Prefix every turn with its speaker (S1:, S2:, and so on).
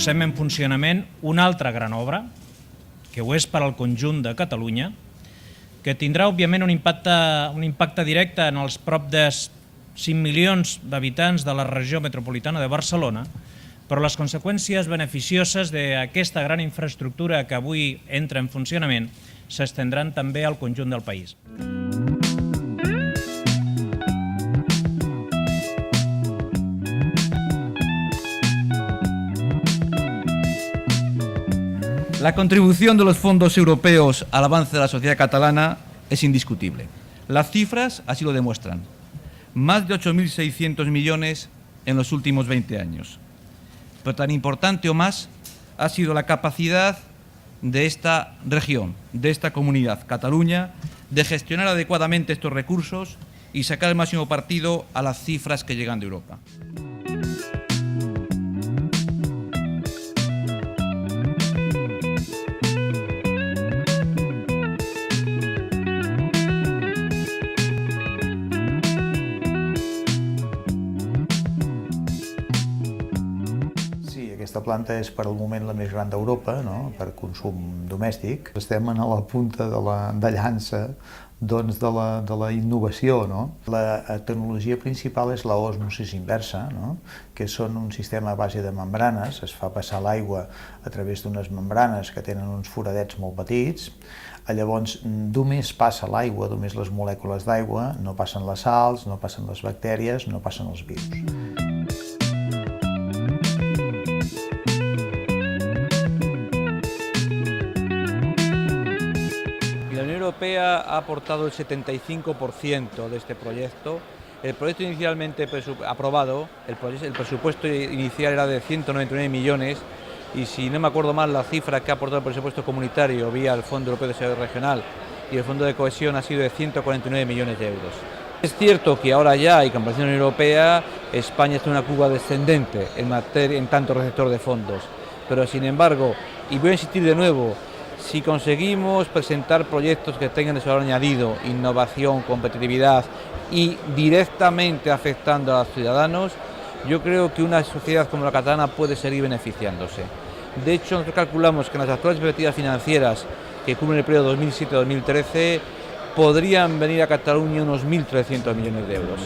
S1: posem en funcionament una altra gran obra, que ho és per al conjunt de Catalunya, que tindrà, òbviament, un impacte directe en els prop de 5 milions d'habitants de la regió metropolitana de Barcelona, però les conseqüències beneficioses d'aquesta gran infraestructura que avui entra en funcionament s'estendran també al conjunt del país.
S2: La contribución de los fondos europeos al avance de la sociedad catalana es indiscutible. Las cifras así lo demuestran. Más de 8.600 millones en los últimos 20 años. Pero tan importante o más ha sido la capacidad de esta región, de esta comunidad, Cataluña, de gestionar adecuadamente estos recursos y sacar el máximo partido a las cifras que llegan de Europa.
S3: Aquesta planta és per al moment la més gran d'Europa, no? Per consum domèstic. Estem a la punta de llança de la innovació. No? La tecnologia principal és l'osmosis inversa, no? Que són un sistema a base de membranes. Es fa passar l'aigua a través d'unes membranes que tenen uns foradets molt petits. Llavors, només passa l'aigua, només les molècules d'aigua, no passen les sals, no passen les bactèries, no passen els virus.
S2: La Unión Europea ha aportado el 75% de este proyecto. El proyecto inicialmente aprobado, el presupuesto inicial era de 199 millones y, si no me acuerdo mal, la cifra que ha aportado el presupuesto comunitario vía el Fondo Europeo de Desarrollo Regional y el Fondo de Cohesión ha sido de 149 millones de euros. Es cierto que ahora ya, y con la Unión Europea, España está en una curva descendente en tanto receptor de fondos, pero sin embargo, y voy a insistir de nuevo, si conseguimos presentar proyectos que tengan ese valor añadido, innovación, competitividad y directamente afectando a los ciudadanos, yo creo que una sociedad como la catalana puede seguir beneficiándose. De hecho, nosotros calculamos que en las actuales perspectivas financieras que cubren el periodo 2007-2013 podrían venir a Cataluña unos 1.300 millones de euros.